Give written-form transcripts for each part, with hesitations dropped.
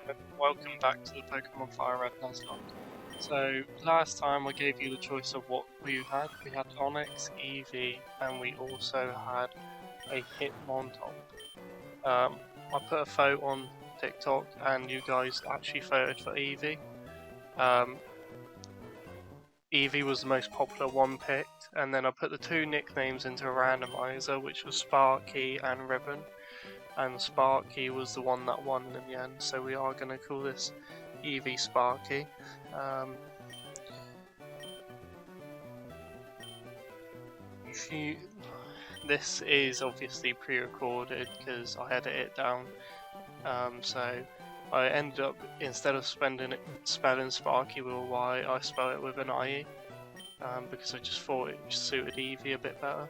and welcome back to the Pokemon Firered Nuzlocke. So, last time I gave you the choice of what we had. We had Onyx, Eevee, and we also had a Hitmontop. I put a photo on TikTok, and you guys actually voted for Eevee. Eevee was the most popular one picked, and then I put the two nicknames into a randomizer, which was Sparky and Ribbon. And Sparky was the one that won in the end, so we are going to call this Eevee Sparky. This is obviously pre-recorded because I edited it down, so I ended up, instead of spelling Sparky with a Y, I spelled it with an IE, because I just thought it suited Eevee a bit better.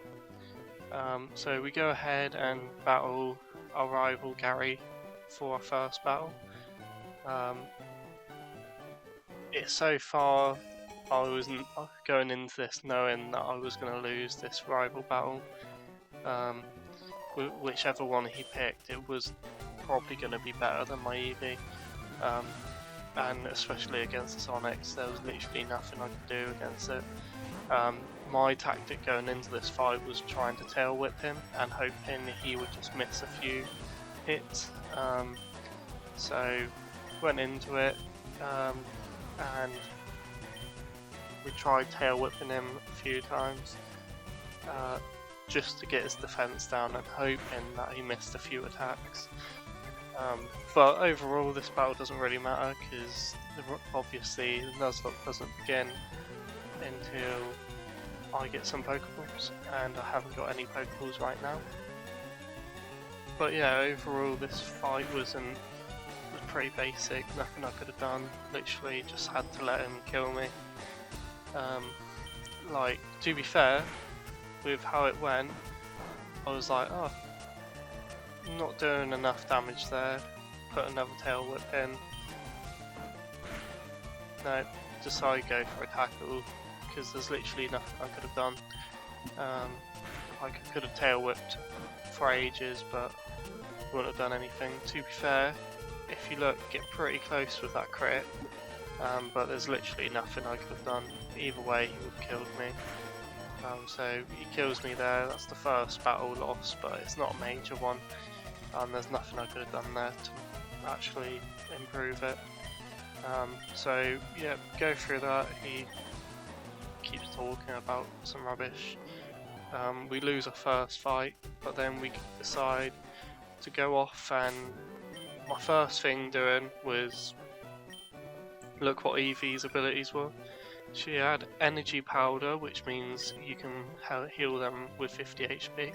So we go ahead and battle our rival Gary for our first battle. So far, I wasn't going into this knowing that I was going to lose this rival battle. Whichever one he picked, it was probably going to be better than my Eevee. And especially against the Sonics, there was literally nothing I could do against it. My tactic going into this fight was trying to tail whip him and hoping he would just miss a few hits. So went into it, and we tried tail whipping him a few times, just to get his defense down and hoping that he missed a few attacks. But overall, this battle doesn't really matter because obviously the Nuzlocke doesn't begin until I get some Pokeballs, and I haven't got any Pokeballs right now. But yeah, overall this fight was pretty basic, nothing I could have done, literally just had to let him kill me. Like, to be fair, with how it went, I was like, oh, I'm not doing enough damage there, put another tail whip in. No, decide to go for a tackle, because there's literally nothing I could have done. I could have tail whipped for ages, but wouldn't have done anything. To be fair, if you look, get pretty close with that crit, but there's literally nothing I could have done. Either way, he would have killed me. So he kills me there. That's the first battle loss, but it's not a major one. There's nothing I could have done there to actually improve it. So yeah, go through that. He keeps talking about some rubbish. We lose our first fight, but then we decide to go off, and my first thing doing was look what Eevee's abilities were. She had energy powder, which means you can heal them with 50 HP,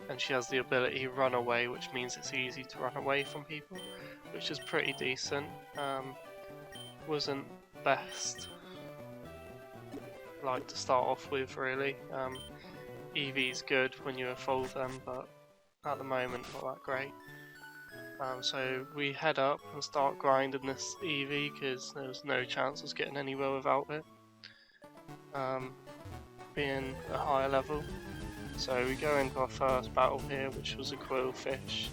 and she has the ability run away, which means it's easy to run away from people, which is pretty decent. Wasn't best like to start off with, really. Eevee's good when you evolve them, but at the moment not that great. So we head up and start grinding this Eevee because there was no chance of us getting anywhere without it, being a higher level. So we go into our first battle here, which was a Quillfish.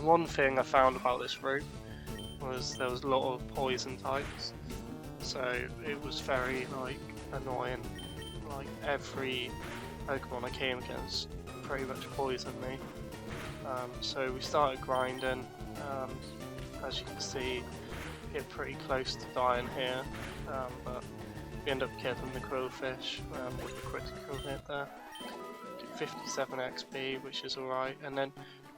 One thing I found about this route was there was a lot of poison types, so it was very annoying. Like every Pokemon I came against pretty much poisoned me. So we started grinding. As you can see, get pretty close to dying here, but we end up killing the Quillfish with a critical hit there. Get 57 XP, which is alright. And then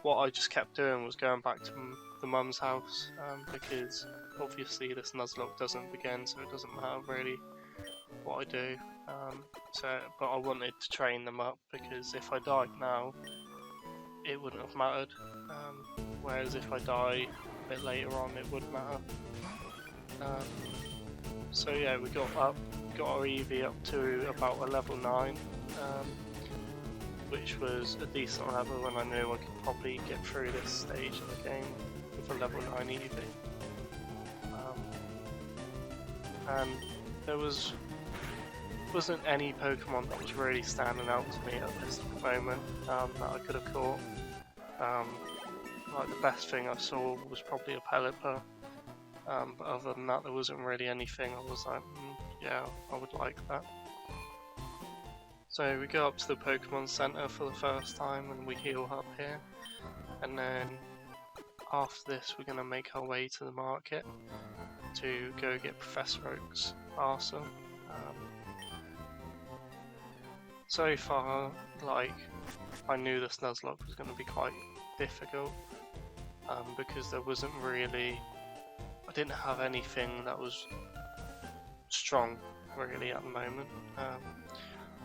what I just kept doing was going back to the mum's house, because obviously this Nuzlocke doesn't begin, so it doesn't matter really what I do. But I wanted to train them up, because if I died now, it wouldn't have mattered, whereas if I die a bit later on, it would matter. So yeah, we got our Eevee up to about a level 9, which was a decent level, and I knew I could probably get through this stage of the game with a level 9 Eevee. And there wasn't any Pokemon that was really standing out to me at this moment that I could have caught. Like the best thing I saw was probably a Pelipper, but other than that there wasn't really anything I was like, yeah, I would like that. So we go up to the Pokemon Center for the first time and we heal up here, and then after this we're going to make our way to the market to go get Professor Oak's parcel. So far, like, I knew this Nuzlocke was going to be quite difficult because there wasn't really, I didn't have anything that was strong really at the moment.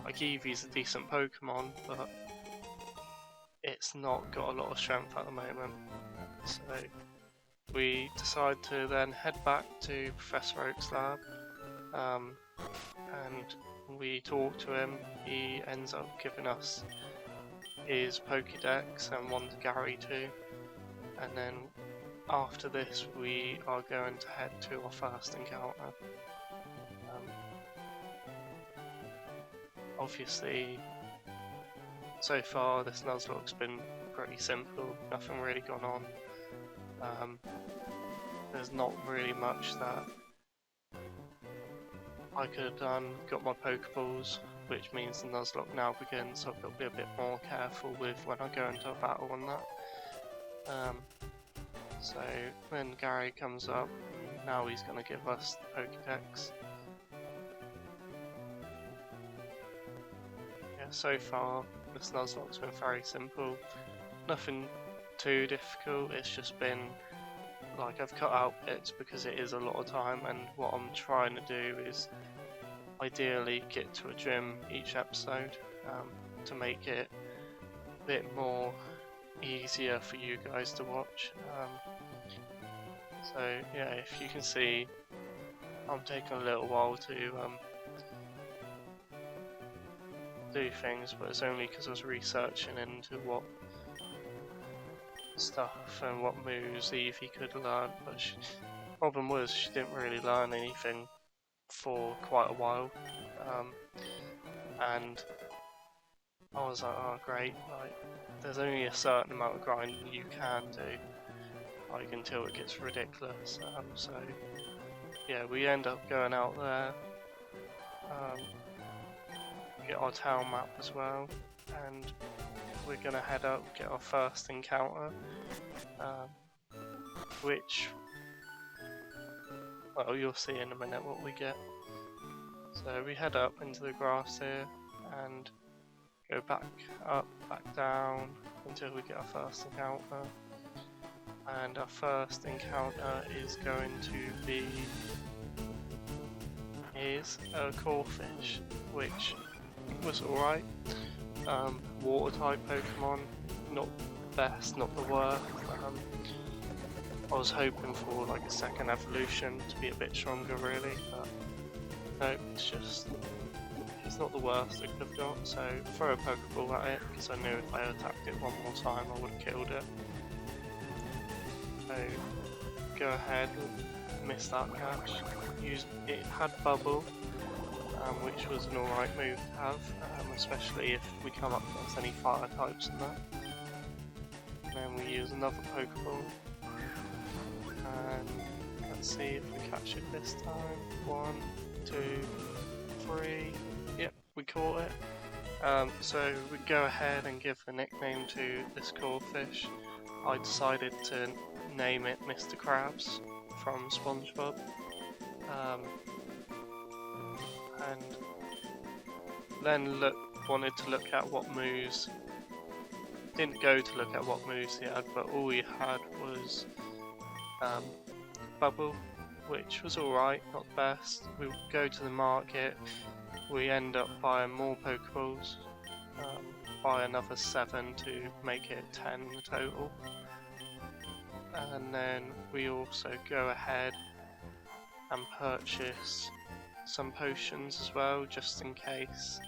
Like Eevee's a decent Pokemon, but it's not got a lot of strength at the moment. So we decide to then head back to Professor Oak's lab, and we talk to him. He ends up giving us his Pokédex and one to Gary too, and then after this we are going to head to our first encounter. Obviously, so far this Nuzlocke's been pretty simple, nothing really gone on. There's not really much that I could have done. Got my Pokeballs, which means the Nuzlocke now begins, so I've got to be a bit more careful with when I go into a battle on that. So when Gary comes up, now he's going to give us the Pokédex. Yeah, so far this Nuzlocke's been very simple, nothing too difficult. It's just been like I've cut out bits because it is a lot of time, and what I'm trying to do is ideally get to a gym each episode to make it a bit more easier for you guys to watch. So yeah, if you can see, I'm taking a little while to do things, but it's only because I was researching into what stuff and what moves Eevee could learn, but the problem was she didn't really learn anything for quite a while, and I was like, oh great, like there's only a certain amount of grinding you can do, like until it gets ridiculous. So yeah, we end up going out there, get our town map as well, and we're gonna head up, get our first encounter, which, well, you'll see in a minute what we get. So we head up into the grass here and go back up, back down until we get our first encounter. And our first encounter is going to be a Corphish, which was alright. Water type Pokemon, not the best, not the worst. I was hoping for like a second evolution to be a bit stronger really, but no, it's not the worst I could have got, so throw a Pokeball at it, because I knew if I attacked it one more time I would have killed it. So go ahead and miss that catch. It had Bubble, which was an alright move to have, especially if we come up against any fire types in that. And then we use another Pokeball, and let's see if we catch it this time. 1, 2, 3, yep, we caught it. So we go ahead and give a nickname to this Corphish. I decided to name it Mr. Krabs from SpongeBob. And then wanted to look at what moves. Didn't go to look at what moves he had, but all he had was Bubble, which was alright, not the best. We go to the market, we end up buying more Pokeballs, buy another 7 to make it 10 in total. And then we also go ahead and purchase some potions as well, just in case,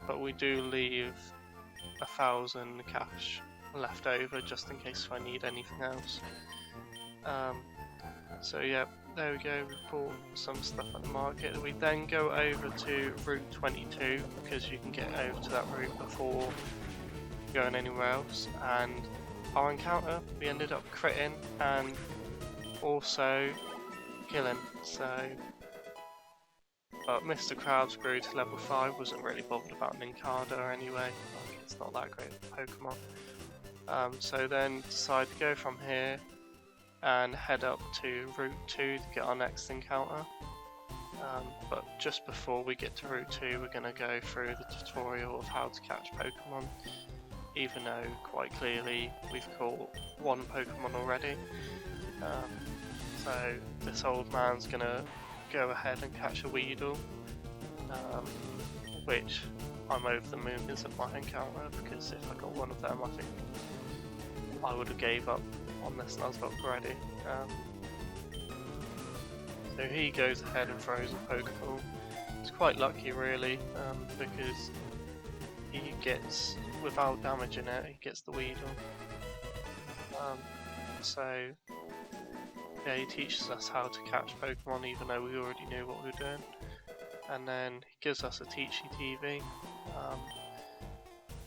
but we do leave 1,000 cash left over just in case if I need anything else. So yeah, there we go, we bought some stuff at the market. We then go over to Route 22 because you can get over to that route before going anywhere else, and our encounter, we ended up critting, and also kill him. So, but Mr. Krabs grew to level 5, wasn't really bothered about Nincada anyway, like, it's not that great of a Pokemon. So then decide to go from here and head up to Route 2 to get our next encounter. But just before we get to Route 2, we're going to go through the tutorial of how to catch Pokemon, even though quite clearly we've caught one Pokemon already. So this old man's going to go ahead and catch a Weedle, which I'm over the moon is at my encounter, because if I got one of them I think I would have gave up on this Nuzlocke already. So he goes ahead and throws a Pokeball. It's quite lucky really, because he gets, without damaging it, he gets the Weedle. So yeah, he teaches us how to catch Pokemon even though we already knew what we were doing. And then he gives us a Teachy TV.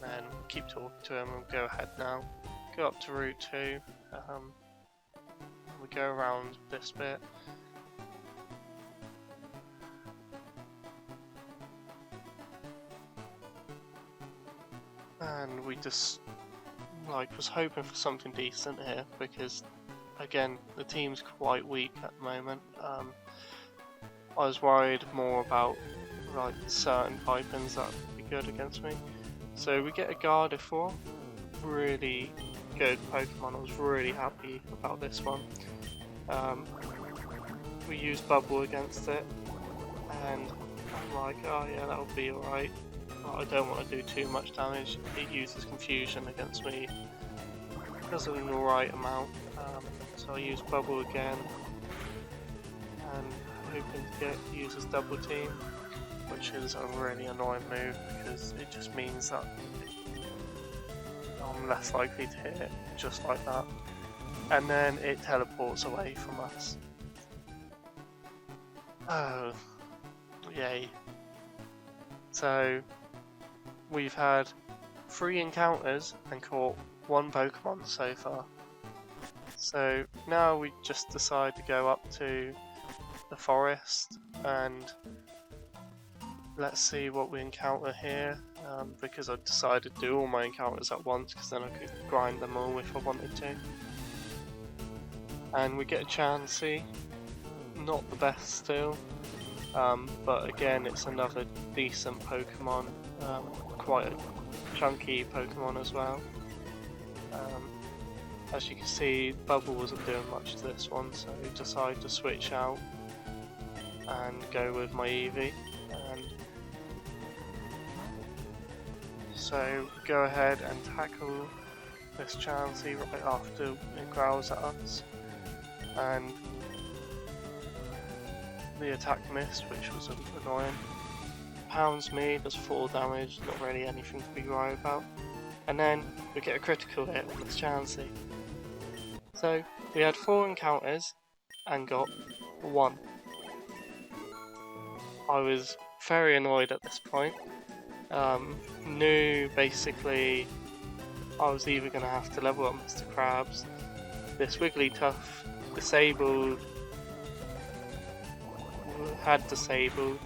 Then keep talking to him and go ahead now. Go up to Route 2. We go around this bit. And we just was hoping for something decent here, because again the team's quite weak at the moment. I was worried more about certain Typins that would be good against me. So we get a Gardevoir, really good Pokemon. I was really happy about this one. We use Bubble against it, and I'm like, oh yeah, that'll be alright. I don't want to do too much damage. It uses Confusion against me. It does an alright amount. So I use Bubble again, and hoping to uses Double Team, which is a really annoying move because it just means that I'm less likely to hit it just like that. And then it teleports away from us. Oh, yay. So we've had 3 encounters and caught 1 Pokemon so far. So now we just decide to go up to the forest and let's see what we encounter here, because I decided to do all my encounters at once because then I could grind them all if I wanted to. And we get a Chansey, not the best still, but again it's another decent Pokemon, quite a chunky Pokemon as well. As you can see, Bubble wasn't doing much to this one, so I decided to switch out and go with my Eevee. And so go ahead and tackle this Chansey right after it growls at us. And the attack missed, which was annoying. Pounds me, does 4 damage, not really anything to be worried about. And then we get a critical hit on this Chansey. So we had 4 encounters and got 1. I was very annoyed at this point. Knew basically I was either going to have to level up Mr. Krabs. This Wigglytuff disabled, had disabled,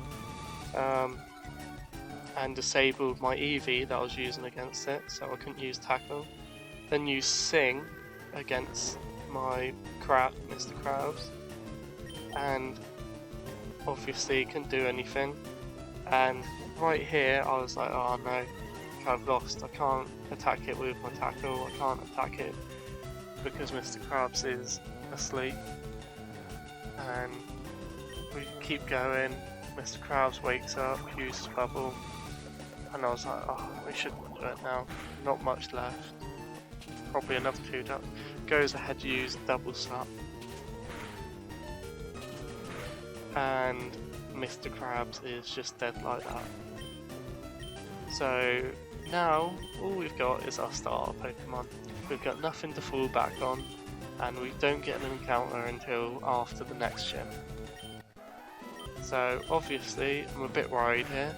and disabled my Eevee that I was using against it, so I couldn't use Tackle. Then use Sing against my Mr. Krabs, and obviously couldn't do anything. And right here I was like, oh no, I've lost. I can't attack it with my Tackle, I can't attack it because Mr. Krabs is asleep. And we keep going, Mr. Krabs wakes up, uses Bubble, and I was like, oh, we should do it now, not much left. Probably another 2 ducks. Goes ahead to use Double Slap. And Mr. Krabs is just dead like that. So now all we've got is our starter Pokemon. We've got nothing to fall back on, and we don't get an encounter until after the next gym. So obviously I'm a bit worried here,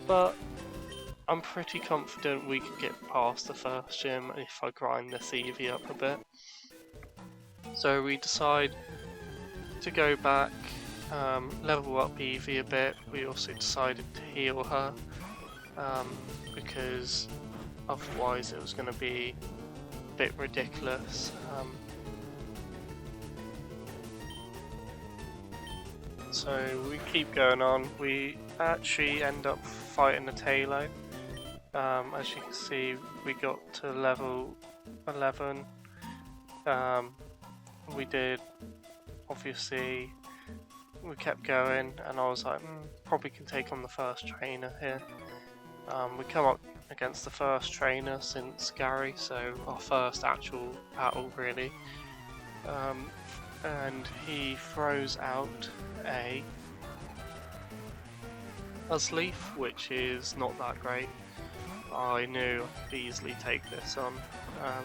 but I'm pretty confident we can get past the first gym if I grind this Eevee up a bit. So we decide to go back, level up Eevee a bit. We also decided to heal her, because otherwise it was going to be a bit ridiculous. So we keep going on. We actually end up fighting the Talo. As you can see, we got to level 11. We did, obviously, we kept going, and I was like, probably can take on the first trainer here. We come up against the first trainer since Gary, so our first actual battle really. And he throws out a Nuzleaf, which is not that great. I knew I could easily take this on,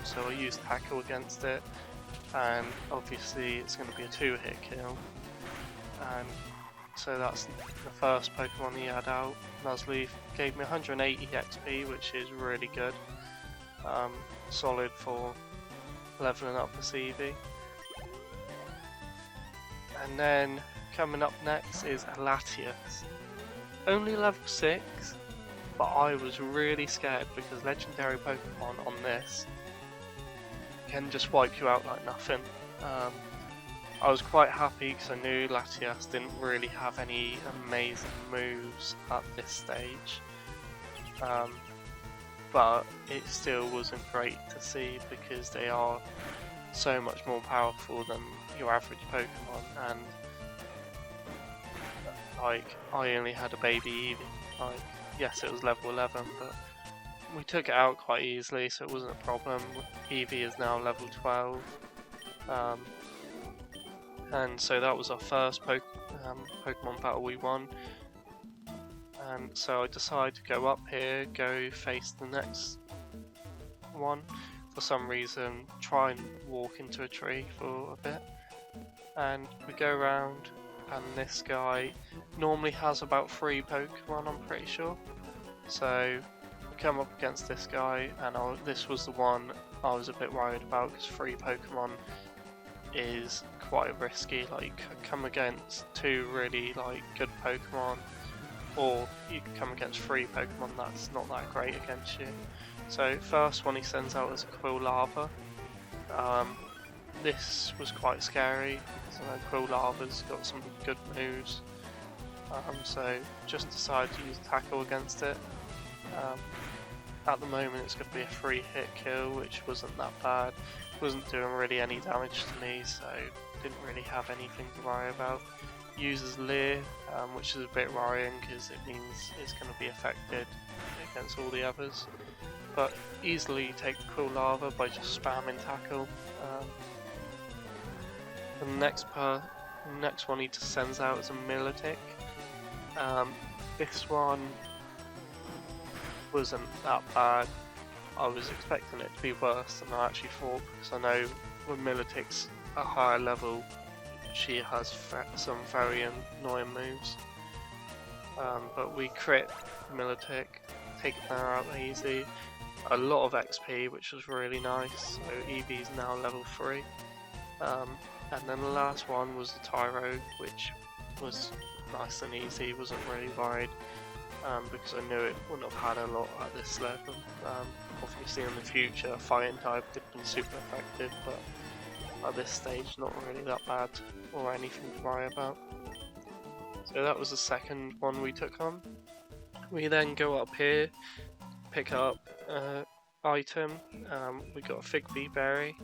so I used Tackle against it, and obviously it's going to be a 2-hit kill. And so that's the first Pokemon he had out. Nuzleaf gave me 180 XP, which is really good. Solid for leveling up the Eevee. And then coming up next is Latias. Only level 6, but I was really scared because legendary Pokemon on this can just wipe you out like nothing. I was quite happy because I knew Latias didn't really have any amazing moves at this stage, but it still wasn't great to see because they are so much more powerful than your average Pokemon, and like I only had a baby Eevee. Like, yes, it was level 11, but we took it out quite easily, so it wasn't a problem. Eevee is now level 12. And so that was our first Pokemon battle we won. And so I decided to go up here, go face the next one. For some reason, try and walk into a tree for a bit. And we go around, and this guy normally has about 3 Pokemon, I'm pretty sure. So we come up against this guy, and this was the one I was a bit worried about because 3 Pokemon is quite risky. Like, come against 2 really like good Pokemon, or you can come against 3 Pokemon that's not that great against you. So first one he sends out is a Quilava. This was quite scary because Quilava's got some good moves. So just decided to use Tackle against it. At the moment it's going to be a 3-hit kill, which wasn't that bad. Wasn't doing really any damage to me, so didn't really have anything to worry about. Uses Leer, which is a bit worrying because it means it's going to be affected against all the others. But easily take Quilava by just spamming Tackle. The next one he just sends out is a Milotic. This one wasn't that bad. I was expecting it to be worse than I actually thought, because I know when Milotic's a higher level, she has some very annoying moves. But we crit Milotic, taking her out easy. A lot of XP, which was really nice. So Eevee's now level 3. And then the last one was the Tyro, which was nice and easy. Wasn't really worried because I knew it wouldn't have had a lot at this level. Obviously in the future, Fighting type could have been super effective, but at this stage not really that bad or anything to worry about. So that was the second one we took on. We then go up here, pick up item. We got a Fig Bee Berry,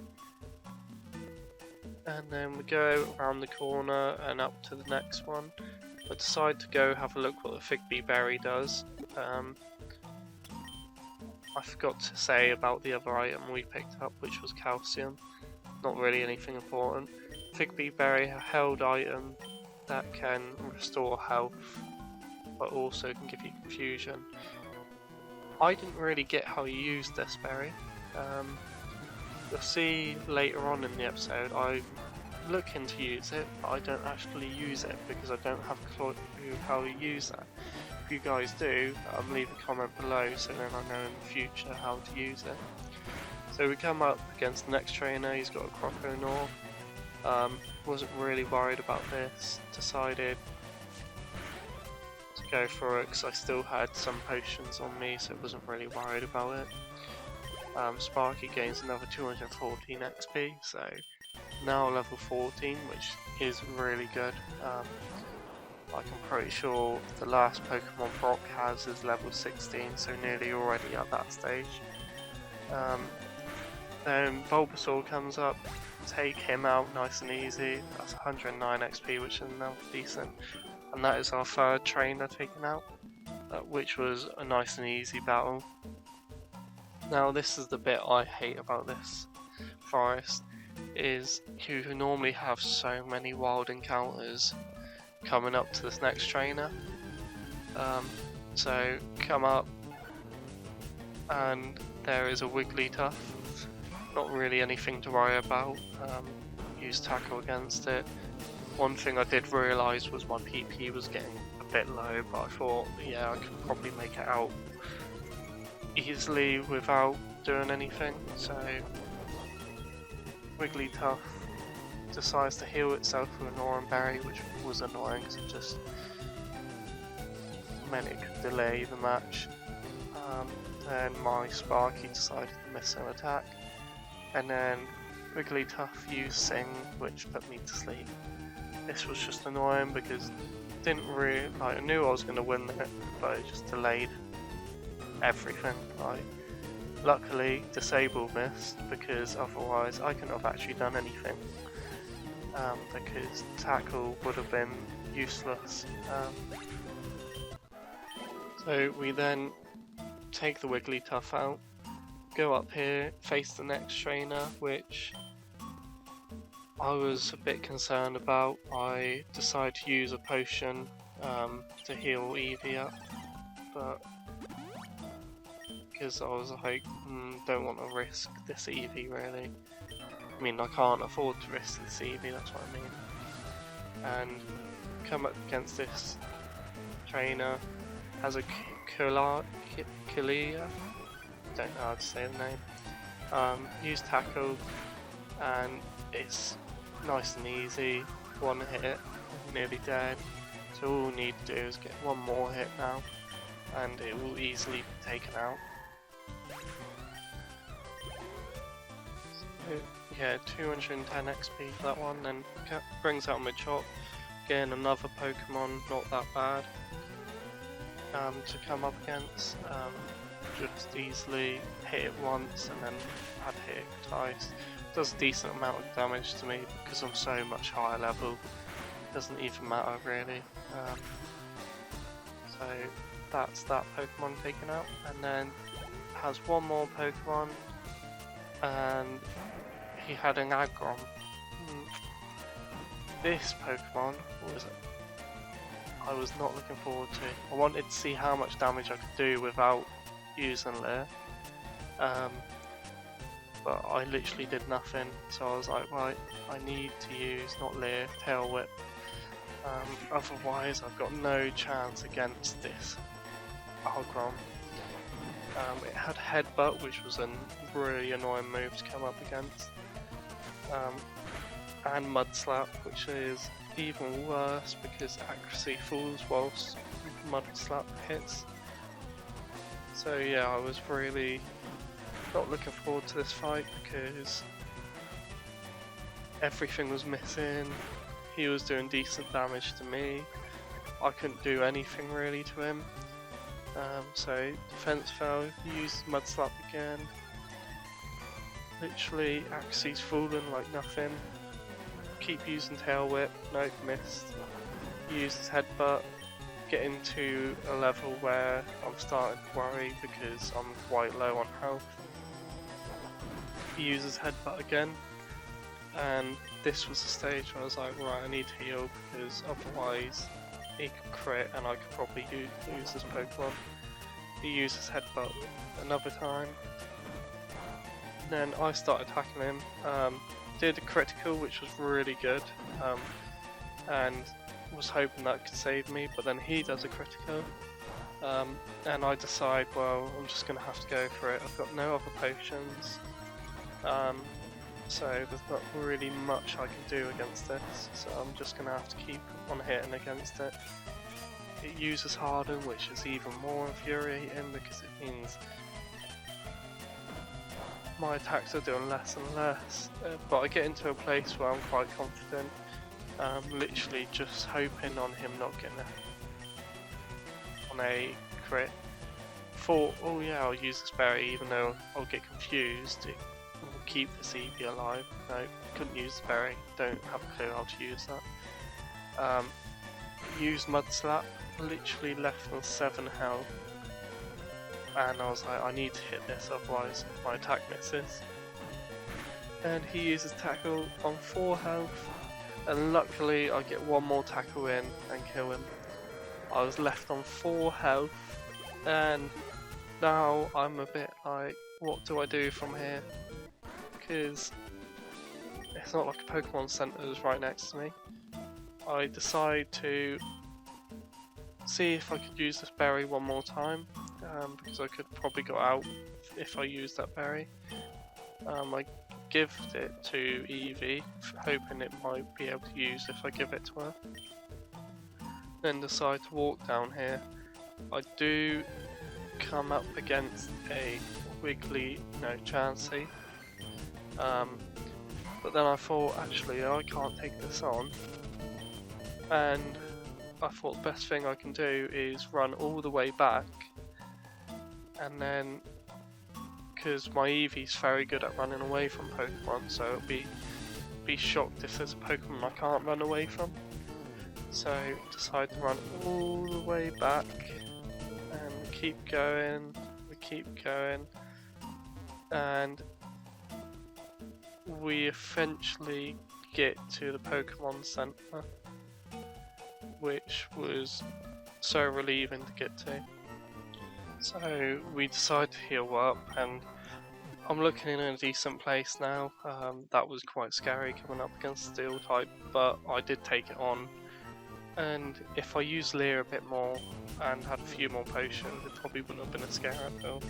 and then we go around the corner and up to the next one. I decide to go have a look what the Fig Bee Berry does. I forgot to say about the other item we picked up, which was calcium. Not really anything important. Fig Bee Berry, a held item that can restore health, but also can give you confusion. I didn't really get how you use this berry. You'll see later on in the episode I'm looking to use it, but I don't actually use it because I don't have a clue how to use that. If you guys do, leave a comment below so then I know in the future how to use it. So we come up against the next trainer. He's got a Croconaw. Wasn't really worried about this, decided to go for it because I still had some potions on me, so I wasn't really worried about it. Sparky gains another 214 XP, so now level 14, which is really good. Like I'm pretty sure the last Pokemon Brock has is level 16, so nearly already at that stage. Then Bulbasaur comes up, take him out nice and easy. That's 109 XP, which is now decent. And that is our third trainer taken out, which was a nice and easy battle. Now this is the bit I hate about this forest, is you normally have so many wild encounters coming up to this next trainer. So come up and there is a Wigglytuff. Not really anything to worry about. Use tackle against it. One thing I did realise was my PP was getting a bit low, but I thought, yeah, I could probably make it out easily without doing anything. So Wigglytuff decides to heal itself with an Oran Berry, which was annoying because it just meant it could delay the match. Then my Sparky decided to miss an attack, and then Wigglytuff used Sing, which put me to sleep. This was just annoying because didn't really, like, I knew I was going to win it, but it just delayed everything. Like, luckily Disable missed, because otherwise I couldn't have actually done anything. Because tackle would have been useless. So we then take the Wigglytuff out, go up here, face the next trainer, which I was a bit concerned about. I decided to use a potion to heal Eevee up, but because I was like, don't want to risk this Eevee really. I mean, I can't afford to risk this Eevee, that's what I mean. And come up against this trainer, has a Kalia, don't know how to say the name. Use tackle, and it's nice and easy. One hit, nearly dead. So all we need to do is get one more hit now, and it will easily be taken out. So, yeah, 210 XP for that one, then brings out Machop. Again, another Pokemon, not that bad to come up against. Just easily hit it once and then had hit it twice. Does a decent amount of damage to me because I'm so much higher level. Doesn't even matter really. So that's that Pokemon taken out, and then has one more Pokemon, and he had an Aggron. This Pokemon was I was not looking forward to. I wanted to see how much damage I could do without using Leer, but I literally did nothing, so I was like, right, I need to use, not Leer, Tail Whip. Otherwise I've got no chance against this Aggron. It had Headbutt, which was a really annoying move to come up against, and Mud Slap, which is even worse because accuracy falls whilst Mud Slap hits. So yeah, I was really not looking forward to this fight because everything was missing. He was doing decent damage to me. I couldn't do anything really to him. So defense fell, used Mud Slap again. Literally accuracy's fallen like nothing. Keep using Tail Whip, nope, missed. Used his Headbutt, getting to a level where I'm starting to worry because I'm quite low on health. He uses Headbutt again, and this was the stage where I was like, right, I need to heal because otherwise he could crit and I could probably lose this Pokemon. He uses Headbutt another time, and then I started attacking him. Did a critical, which was really good, and was hoping that could save me, but then he does a critical, and I decide, well, I'm just going to have to go for it. I've got no other potions, so there's not really much I can do against this, so I'm just going to have to keep on hitting against it. It uses Harden, which is even more infuriating because it means my attacks are doing less and less, but I get into a place where I'm quite confident, literally just hoping on him not getting on a crit. Thought, oh yeah, I'll use this berry even though I'll get confused, it will keep this EV alive. No, couldn't use the berry, don't have a clue how to use that. Use Mud Slap, literally less than 7 health. And I was like, I need to hit this, otherwise my attack misses. And he uses tackle on 4 health, and luckily I get one more tackle in and kill him. I was left on 4 health, and now I'm a bit like, what do I do from here? Because it's not like a Pokemon Center is right next to me. I decide to see if I could use this berry one more time, because I could probably go out if I used that berry. I gift it to Eevee, hoping it might be able to use if I give it to her. Then decide to walk down here. I do come up against a Wiggly, no, Chansey. But then I thought, actually, I can't take this on. And I thought the best thing I can do is run all the way back, and then, because my Eevee's very good at running away from Pokemon, so it'll be shocked if there's a Pokemon I can't run away from. So decide to run all the way back and keep going, and we eventually get to the Pokemon Center, which was so relieving to get to. So we decide to heal up, and I'm looking in a decent place now. That was quite scary coming up against Steel type, but I did take it on. And if I used Leer a bit more and had a few more potions, it probably wouldn't have been a scare at all.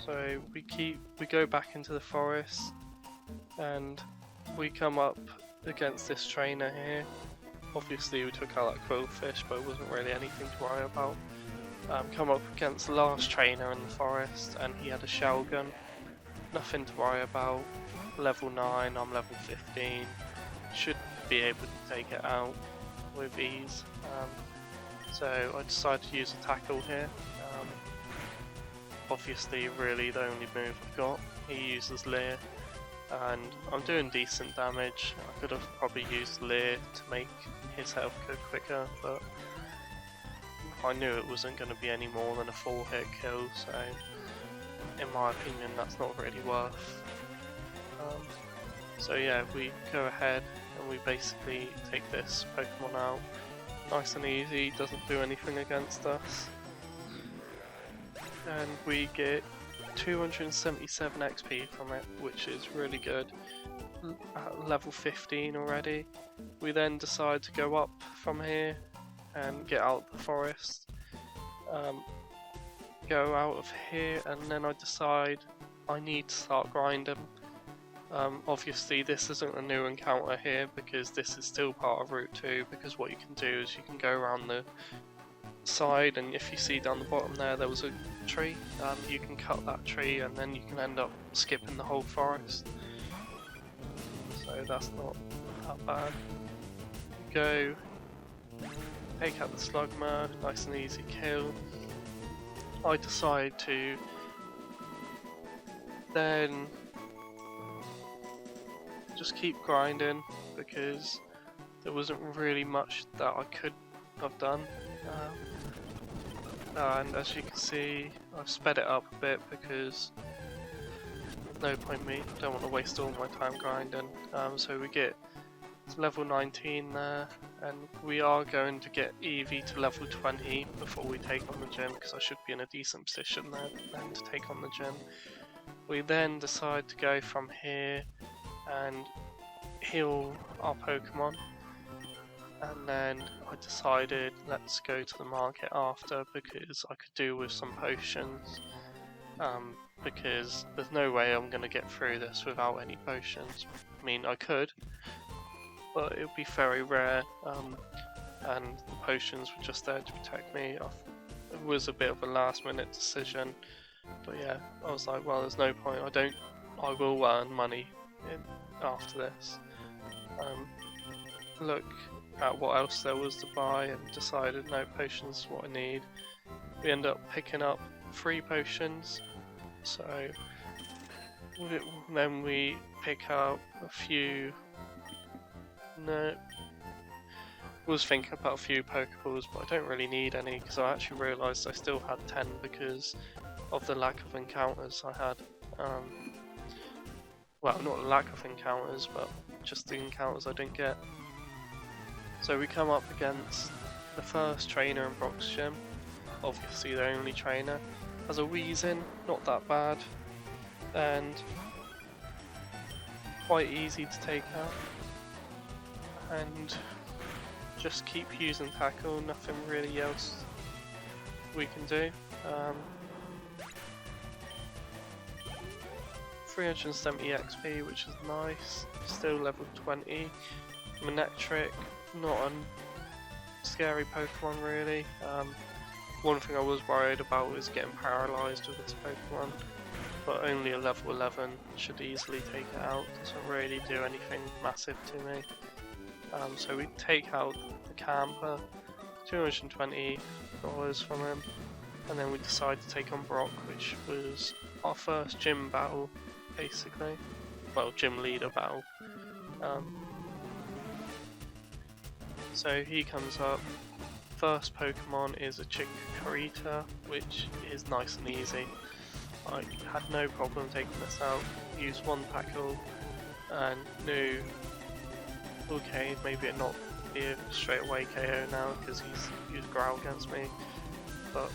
So we go back into the forest, and we come up against this trainer here. Obviously we took out that Quillfish, but it wasn't really anything to worry about. Come up against the last trainer in the forest, and he had a shell gun. Nothing to worry about. Level 9, I'm level 15. Should be able to take it out with ease. So I decided to use a tackle here. Obviously really the only move I've got. He uses Leer, and I'm doing decent damage. I could have probably used Leer to make his health go quicker, but I knew it wasn't going to be any more than a 4-hit kill, so in my opinion that's not really worth. So yeah, we go ahead and we basically take this Pokemon out. Nice and easy, doesn't do anything against us. And we get 277 XP from it, which is really good. At level 15 already. We then decide to go up from here and get out the forest. Go out of here, and then I decide I need to start grinding. Obviously this isn't a new encounter here because this is still part of Route 2, because what you can do is you can go around the side, and if you see down the bottom there was a tree, you can cut that tree and then you can end up skipping the whole forest. So that's not that bad. Go, take out the Slugma, nice and easy kill. I decide to then just keep grinding because there wasn't really much that I could have done. And as you can see, I've sped it up a bit because no point me, don't want to waste all my time grinding. So we get to level 19 there, and we are going to get Eevee to level 20 before we take on the gym, because I should be in a decent position there then to take on the gym. We then decide to go from here and heal our Pokemon, and then I decided let's go to the market after because I could do with some potions. because there's no way I'm going to get through this without any potions. I mean, I could, but it would be very rare, and the potions were just there to protect me. It was a bit of a last minute decision, but yeah, I was like, well, there's no point. I will earn money after this. Look at what else there was to buy and decided no, potions is what I need. We end up picking up 3 potions, so then we pick up a few. No, I was thinking about a few Pokeballs, but I don't really need any because I actually realised I still had 10 because of the lack of encounters I had. Well, not the lack of encounters, but just the encounters I didn't get. So we come up against the first trainer in Brock's gym, obviously the only trainer. Has a Weezing, not that bad, and quite easy to take out. And just keep using tackle, nothing really else we can do. 370 XP, which is nice, still level 20. Manectric, not a scary Pokemon really. One thing I was worried about was getting paralysed with this Pokemon, but only a level 11 should easily take it out, doesn't really do anything massive to me. So we take out the camper, $220 from him, and then we decide to take on Brock, which was our first gym battle, basically. Well, gym leader battle. So he comes up. First Pokemon is a Chikorita, which is nice and easy. I had no problem taking this out. Used one tackle and knew, okay, maybe it not be a straight away KO now because he's used Growl against me, but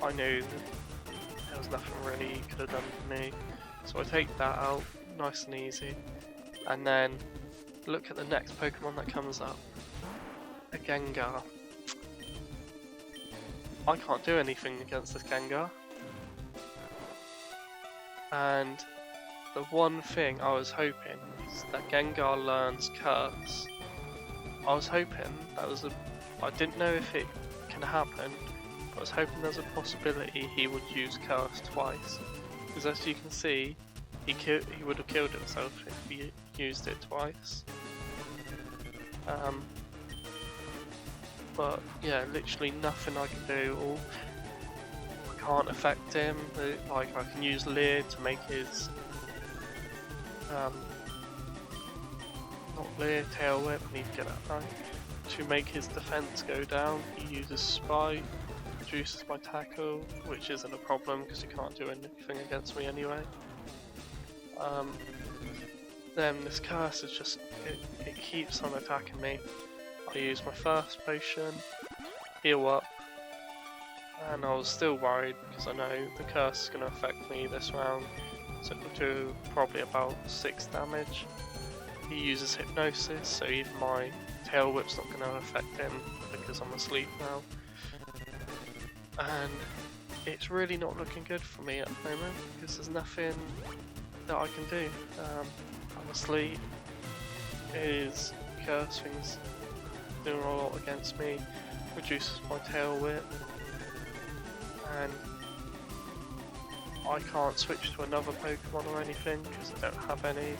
I knew that there was nothing really he could have done for me. So I take that out, nice and easy, and then look at the next Pokemon that comes up, a Gengar. I can't do anything against this Gengar, and the one thing I was hoping is that Gengar learns Curse. I was hoping that was I didn't know if it can happen, but I was hoping there's a possibility he would use Curse twice. Because as you can see, he would have killed himself if he used it twice. But yeah, literally nothing I can do. I can't affect him. Like I can use Leer to make his not Leer, Tail Whip. I need to get that right. To make his defense go down, he uses Spite, reduces my tackle, which isn't a problem because he can't do anything against me anyway. Then this Curse is just it keeps on attacking me. I use my first potion, heal up, and I was still worried because I know the Curse is going to affect me this round, so it'll do probably about 6 damage. He uses Hypnosis, so even my Tail Whip's not going to affect him because I'm asleep now. And it's really not looking good for me at the moment because there's nothing that I can do. I'm asleep, his Curse thing's doing a lot against me, reduces my Tail Whip, and I can't switch to another Pokemon or anything because I don't have any.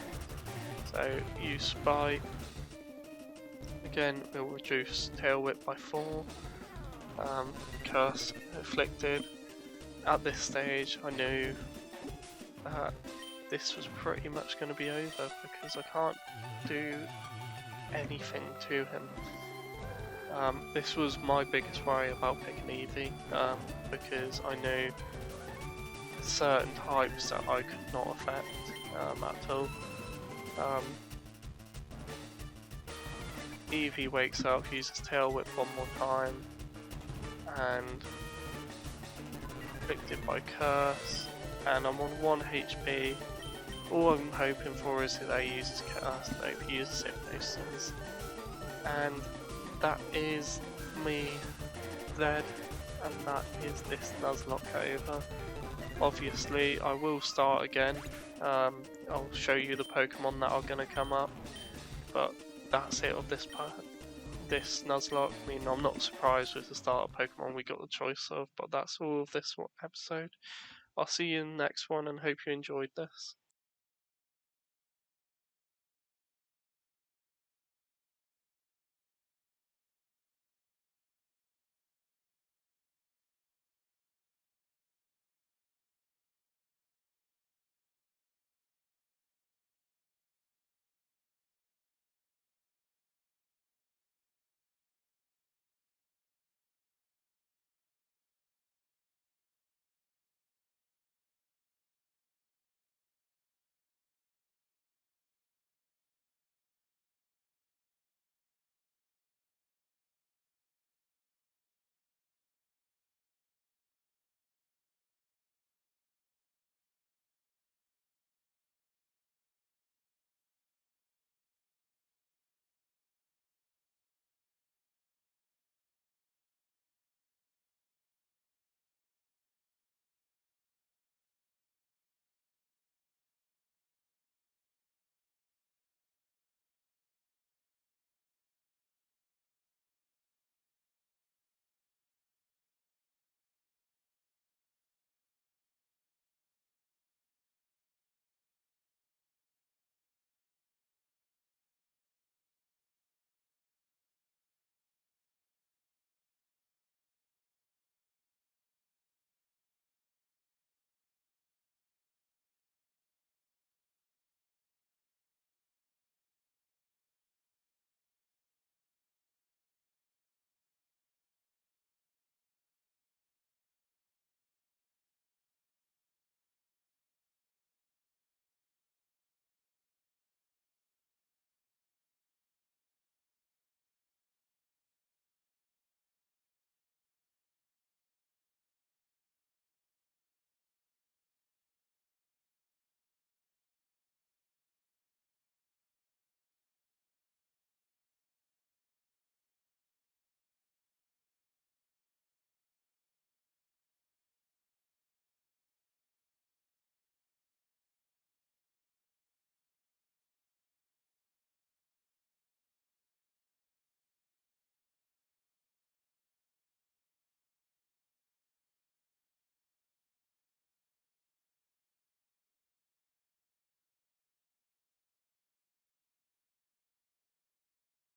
So use Spite. Again, we'll reduce Tail Whip by 4. Curse afflicted. At this stage, I knew that this was pretty much going to be over because I can't do anything to him. This was my biggest worry about picking Eevee, because I knew certain types that I could not affect at all. Eevee wakes up, uses Tail Whip one more time, and afflicted by Curse, and I'm on 1 HP. All I'm hoping for is that he uses Curse, nope, he uses Hypnosis, and that is me dead, and that is this Nuzlocke over. Obviously, I will start again. I'll show you the Pokemon that are going to come up, but that's it of this Nuzlocke. I mean, I'm not surprised with the starter Pokemon we got the choice of, but that's all of this episode. I'll see you in the next one and hope you enjoyed this.